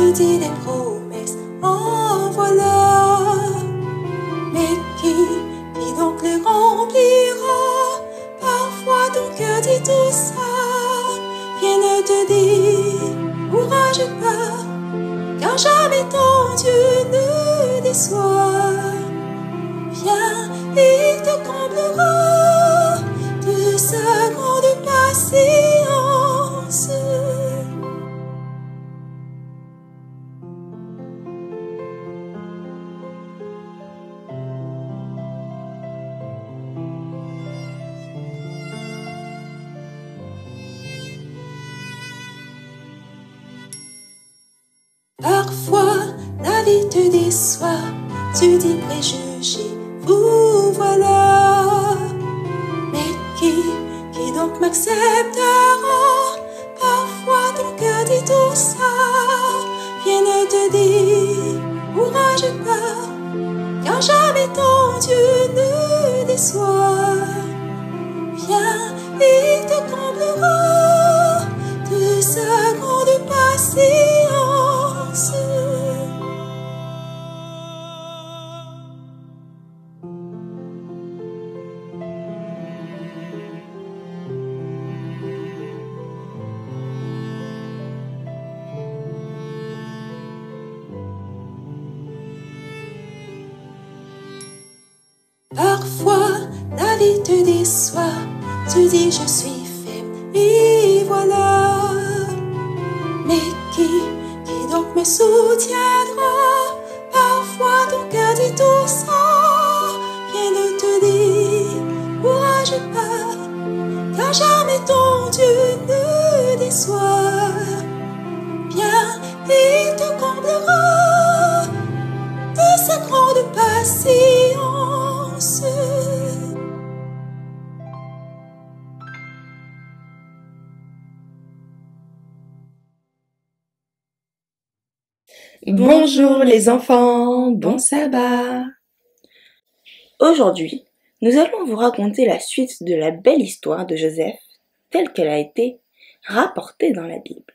te dit des promesses en voilà. Mais qui donc les remplira? Parfois ton cœur dit tout ça. Viens ne te décourage pas, car jamais ton Dieu ne déçoit. Viens, il te comblera de sa grande patience. Parfois, la vie te déçoit, tu dis préjugé, vous voilà. Mais qui donc m'acceptera? Parfois ton cœur dit tout ça. Viens ne te décourage pas, car jamais ton Dieu ne déçoit. Viens, il te comblera de sa grande patience. Parfois, la vie te déçoit, tu dis je suis faible, et voilà. Mais qui donc me soutiendra? Parfois ton cœur dit tout ça. Viens ne te décourage pas, car jamais ton Dieu ne déçoit. Viens, il te comblera de sa grande patience. Bonjour les enfants, bon sabbat. Aujourd'hui, nous allons vous raconter la suite de la belle histoire de Joseph, telle qu'elle a été rapportée dans la Bible.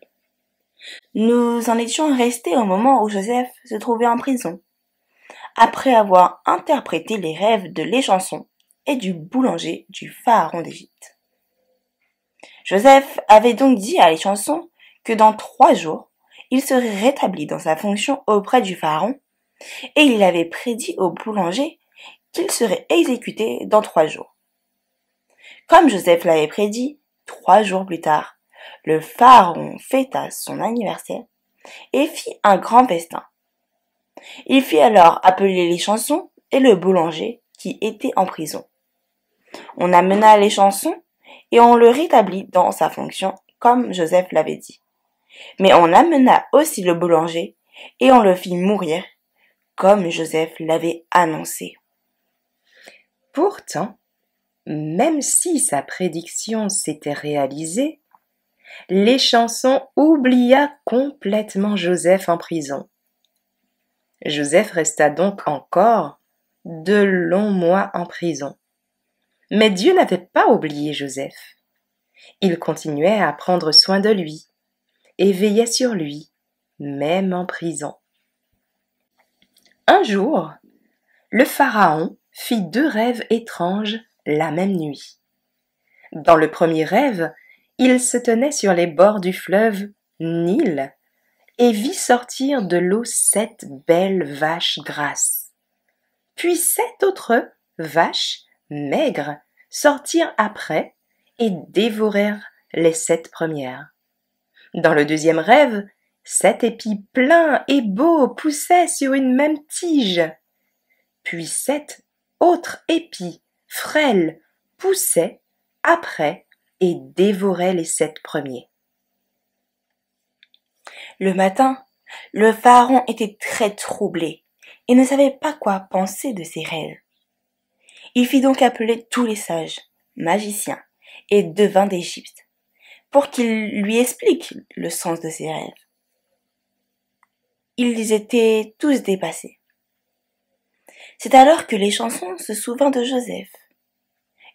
Nous en étions restés au moment où Joseph se trouvait en prison, après avoir interprété les rêves de l'échanson et du boulanger du pharaon d'Égypte. Joseph avait donc dit à l'échanson que dans 3 jours, il serait rétabli dans sa fonction auprès du pharaon, et il avait prédit au boulanger qu'il serait exécuté dans 3 jours. Comme Joseph l'avait prédit, 3 jours plus tard, le pharaon fêta son anniversaire et fit un grand festin. Il fit alors appeler l'échanson et le boulanger qui étaient en prison. On amena l'échanson et on le rétablit dans sa fonction comme Joseph l'avait dit. Mais on amena aussi le boulanger et on le fit mourir comme Joseph l'avait annoncé. Pourtant, même si sa prédiction s'était réalisée, l'échanson oublia complètement Joseph en prison. Joseph resta donc encore de longs mois en prison. Mais Dieu n'avait pas oublié Joseph. Il continuait à prendre soin de lui et veillait sur lui, même en prison. Un jour, le pharaon fit 2 rêves étranges la même nuit. Dans le premier rêve, il se tenait sur les bords du fleuve Nil et vit sortir de l'eau 7 belles vaches grasses. Puis 7 autres vaches maigres sortirent après et dévorèrent les 7 premières. Dans le deuxième rêve, 7 épis pleins et beaux poussaient sur une même tige. Puis 7 autres épis frêles poussaient après et dévoraient les 7 premiers. Le matin, le pharaon était très troublé et ne savait pas quoi penser de ses rêves. Il fit donc appeler tous les sages, magiciens et devins d'Égypte pour qu'ils lui expliquent le sens de ses rêves. Ils étaient tous dépassés. C'est alors que l'échanson se souvint de Joseph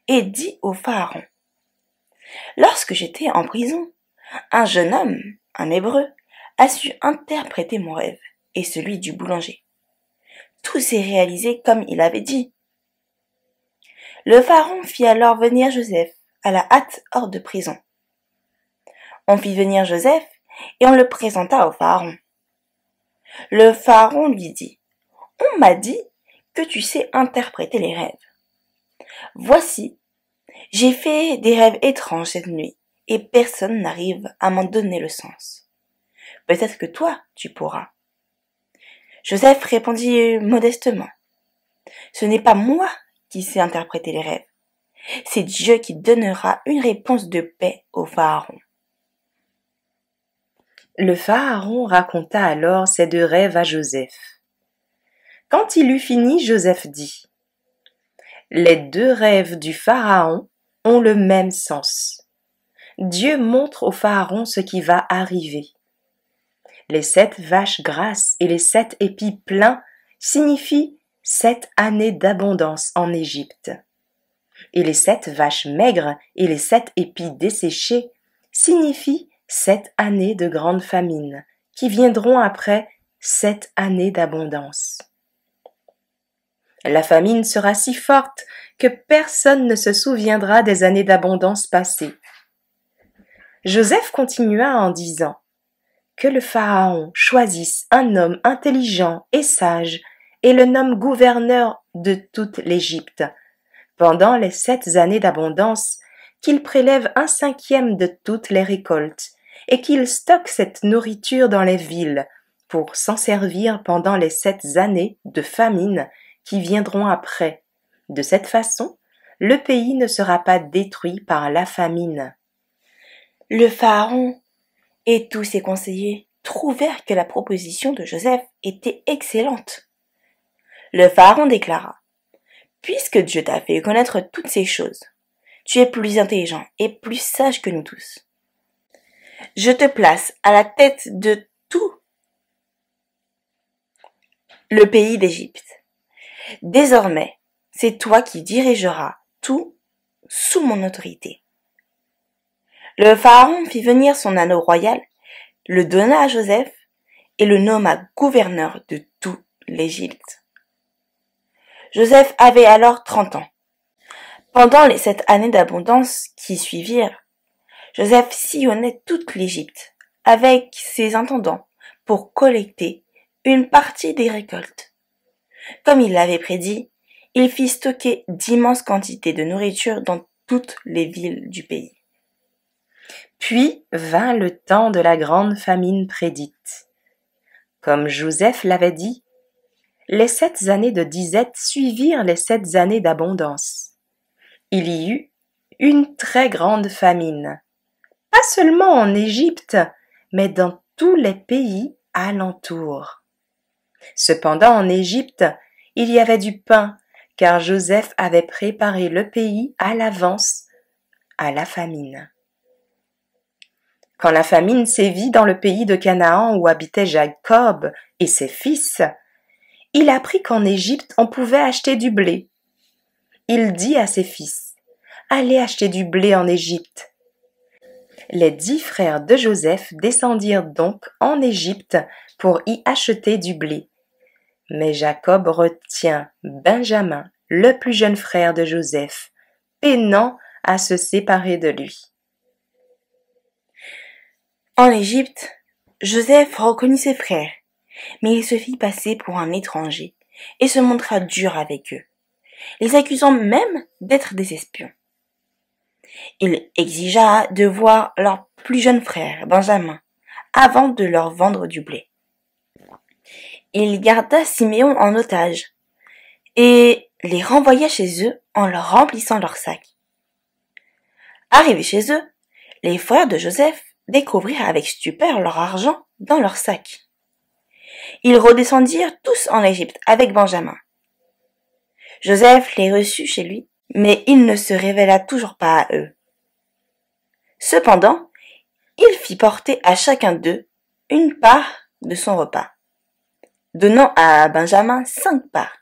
et dit au pharaon: « Lorsque j'étais en prison, un jeune homme, un Hébreu, a su interpréter mon rêve et celui du boulanger. Tout s'est réalisé comme il avait dit. Le pharaon fit alors venir Joseph à la hâte hors de prison. On fit venir Joseph et on le présenta au pharaon. Le pharaon lui dit, « On m'a dit que tu sais interpréter les rêves. Voici, j'ai fait des rêves étranges cette nuit et personne n'arrive à m'en donner le sens. Peut-être que toi, tu pourras. » Joseph répondit modestement, « Ce n'est pas moi qui sais interpréter les rêves. C'est Dieu qui donnera une réponse de paix au pharaon. » Le pharaon raconta alors ces deux rêves à Joseph. Quand il eut fini, Joseph dit, « Les deux rêves du pharaon ont le même sens. Dieu montre au pharaon ce qui va arriver. Les 7 vaches grasses et les 7 épis pleins signifient 7 années d'abondance en Égypte. Et les 7 vaches maigres et les 7 épis desséchés signifient 7 années de grande famine, qui viendront après 7 années d'abondance. La famine sera si forte que personne ne se souviendra des années d'abondance passées. Joseph continua en disant, que le pharaon choisisse un homme intelligent et sage et le nomme gouverneur de toute l'Égypte. Pendant les 7 années d'abondance, qu'il prélève 1/5 de toutes les récoltes et qu'il stocke cette nourriture dans les villes pour s'en servir pendant les 7 années de famine qui viendront après. De cette façon, le pays ne sera pas détruit par la famine. Le pharaon et tous ses conseillers trouvèrent que la proposition de Joseph était excellente. Le pharaon déclara, « Puisque Dieu t'a fait connaître toutes ces choses, tu es plus intelligent et plus sage que nous tous. Je te place à la tête de tout le pays d'Égypte. Désormais, c'est toi qui dirigeras tout sous mon autorité. » Le pharaon fit venir son anneau royal, le donna à Joseph et le nomma gouverneur de toute l'Égypte. Joseph avait alors 30 ans. Pendant les 7 années d'abondance qui suivirent, Joseph sillonnait toute l'Égypte avec ses intendants pour collecter une partie des récoltes. Comme il l'avait prédit, il fit stocker d'immenses quantités de nourriture dans toutes les villes du pays. Puis vint le temps de la grande famine prédite. Comme Joseph l'avait dit, les 7 années de disette suivirent les 7 années d'abondance. Il y eut une très grande famine, pas seulement en Égypte, mais dans tous les pays alentours. Cependant, en Égypte, il y avait du pain, car Joseph avait préparé le pays à l'avance à la famine. Quand la famine sévit dans le pays de Canaan où habitaient Jacob et ses fils, il apprit qu'en Égypte on pouvait acheter du blé. Il dit à ses fils, « Allez acheter du blé en Égypte. » Les 10 frères de Joseph descendirent donc en Égypte pour y acheter du blé. Mais Jacob retient Benjamin, le plus jeune frère de Joseph, peinant à se séparer de lui. En Égypte, Joseph reconnut ses frères, mais il se fit passer pour un étranger et se montra dur avec eux, les accusant même d'être des espions. Il exigea de voir leur plus jeune frère, Benjamin, avant de leur vendre du blé. Il garda Siméon en otage et les renvoya chez eux en leur remplissant leurs sacs. Arrivés chez eux, les frères de Joseph découvrirent avec stupeur leur argent dans leurs sacs. Ils redescendirent tous en Égypte avec Benjamin. Joseph les reçut chez lui, mais il ne se révéla toujours pas à eux. Cependant, il fit porter à chacun d'eux une part de son repas, donnant à Benjamin 5 parts,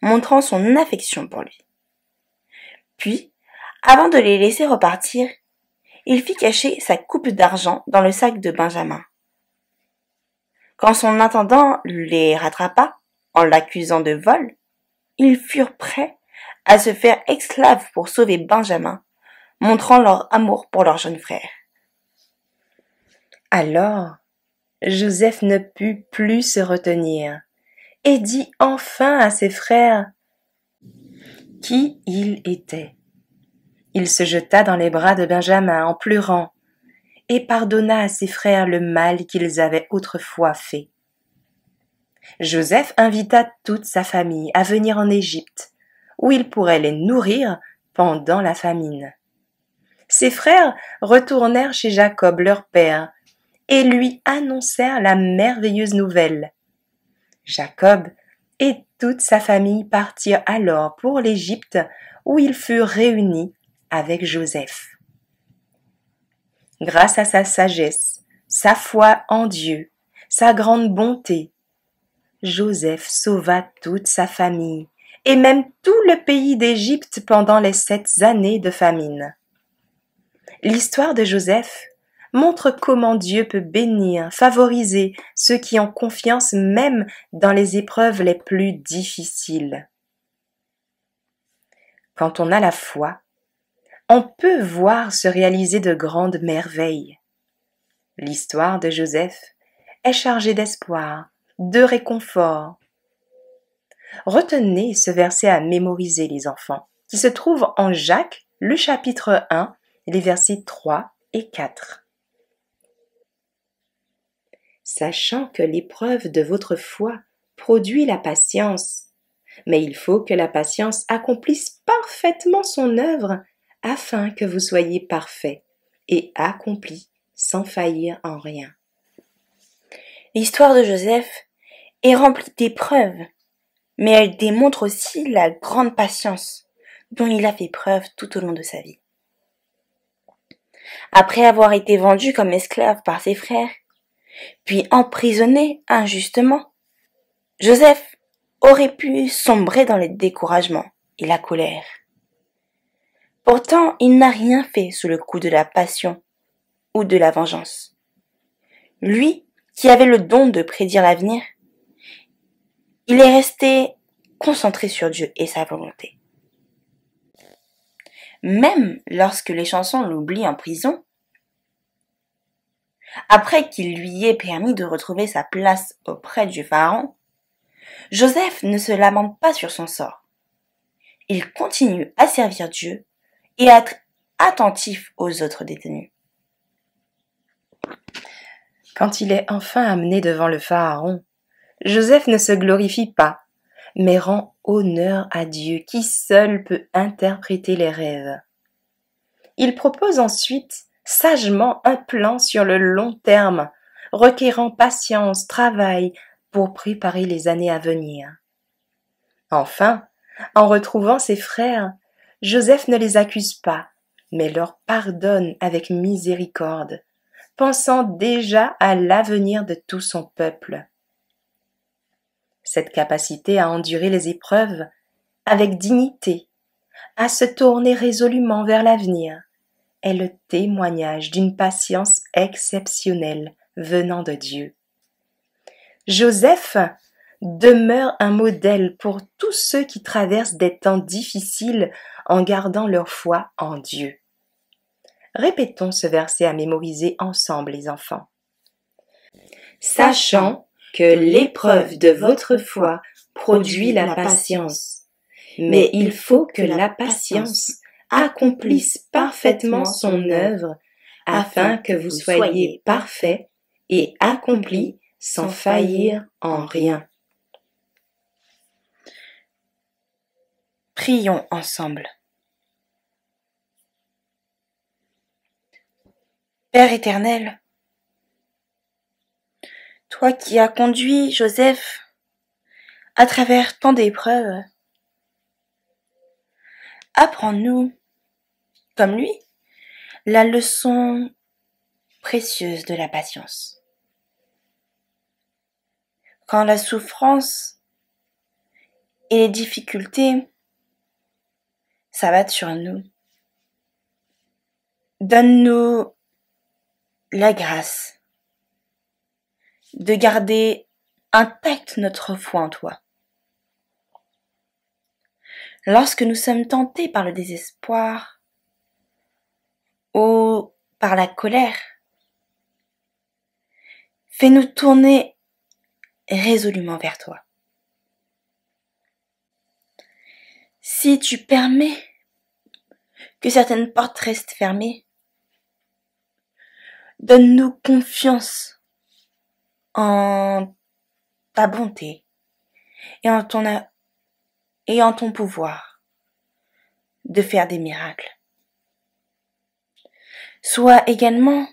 montrant son affection pour lui. Puis, avant de les laisser repartir, il fit cacher sa coupe d'argent dans le sac de Benjamin. Quand son intendant les rattrapa en l'accusant de vol, ils furent prêts à se faire esclaves pour sauver Benjamin, montrant leur amour pour leur jeune frère. Alors, Joseph ne put plus se retenir et dit enfin à ses frères qui il était. Il se jeta dans les bras de Benjamin en pleurant et pardonna à ses frères le mal qu'ils avaient autrefois fait. Joseph invita toute sa famille à venir en Égypte, où il pourrait les nourrir pendant la famine. Ses frères retournèrent chez Jacob leur père et lui annoncèrent la merveilleuse nouvelle. Jacob et toute sa famille partirent alors pour l'Égypte où ils furent réunis avec Joseph. Grâce à sa sagesse, sa foi en Dieu, sa grande bonté, Joseph sauva toute sa famille et même tout le pays d'Égypte pendant les 7 années de famine. L'histoire de Joseph montre comment Dieu peut bénir, favoriser ceux qui ont confiance même dans les épreuves les plus difficiles. Quand on a la foi, on peut voir se réaliser de grandes merveilles. L'histoire de Joseph est chargée d'espoir, de réconfort. Retenez ce verset à mémoriser, les enfants, qui se trouve en Jacques, le chapitre 1, les versets 3 et 4. Sachant que l'épreuve de votre foi produit la patience, mais il faut que la patience accomplisse parfaitement son œuvre afin que vous soyez parfaits et accomplis sans faillir en rien. L'histoire de Joseph est remplie d'épreuves, mais elle démontre aussi la grande patience dont il a fait preuve tout au long de sa vie. Après avoir été vendu comme esclave par ses frères, puis emprisonné injustement, Joseph aurait pu sombrer dans le découragement et la colère. Pourtant, il n'a rien fait sous le coup de la passion ou de la vengeance. Lui, qui avait le don de prédire l'avenir, il est resté concentré sur Dieu et sa volonté. Même lorsque les chansons l'oublient en prison, après qu'il lui ait permis de retrouver sa place auprès du pharaon, Joseph ne se lamente pas sur son sort. Il continue à servir Dieu et à être attentif aux autres détenus. Quand il est enfin amené devant le pharaon, Joseph ne se glorifie pas, mais rend honneur à Dieu qui seul peut interpréter les rêves. Il propose ensuite sagement un plan sur le long terme, requérant patience, travail pour préparer les années à venir. Enfin, en retrouvant ses frères, Joseph ne les accuse pas, mais leur pardonne avec miséricorde, pensant déjà à l'avenir de tout son peuple. Cette capacité à endurer les épreuves avec dignité, à se tourner résolument vers l'avenir, est le témoignage d'une patience exceptionnelle venant de Dieu. Joseph demeure un modèle pour tous ceux qui traversent des temps difficiles en gardant leur foi en Dieu. Répétons ce verset à mémoriser ensemble, les enfants. Sachant que l'épreuve de votre foi produit la patience, mais il faut que la patience accomplisse parfaitement son œuvre afin que vous soyez parfaits et accomplis sans faillir en rien. Prions ensemble. Père éternel, toi qui as conduit Joseph à travers tant d'épreuves, apprends-nous, comme lui, la leçon précieuse de la patience. Quand la souffrance et les difficultés s'abattent sur nous, donne-nous la grâce de garder intacte notre foi en toi. Lorsque nous sommes tentés par le désespoir ou par la colère, fais-nous tourner résolument vers toi. Si tu permets que certaines portes restent fermées, donne-nous confiance en ta bonté et en ton pouvoir de faire des miracles. Sois également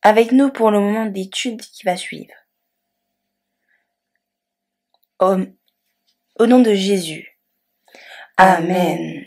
avec nous pour le moment d'étude qui va suivre. Au nom de Jésus. Amen.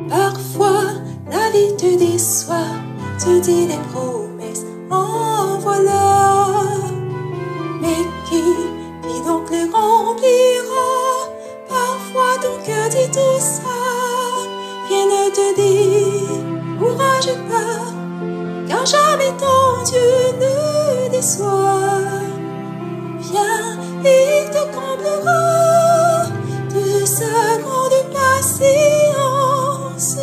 Parfois, la vie te déçoit, tu dis des promesses, en voilà. Mais qui donc les remplira? Parfois ton cœur dit tout ça. Rien ne te dit, courage pas, car jamais ton Dieu ne déçoit. Viens, il te comblera de sa grande patience.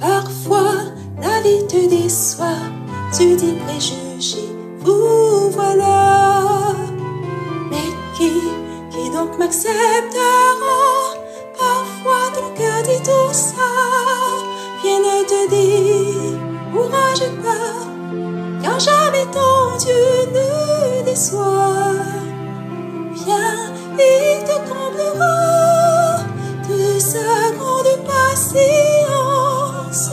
Parfois, la vie te déçoit, tu dis préjugé, vous voilà. Mais qui donc m'acceptera? Parfois ton cœur dit tout ça. Rien ne te dit, courage pas, car jamais ton Dieu ne déçoit. Viens, il te comblera de sa grande patience.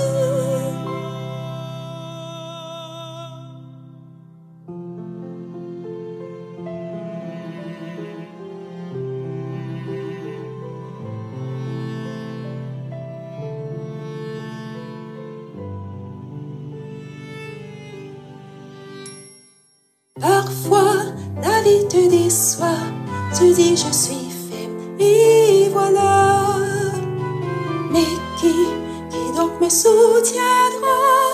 Parfois, la vie te déçoit, tu dis je suis faible, et voilà. Mais qui donc me soutiendra?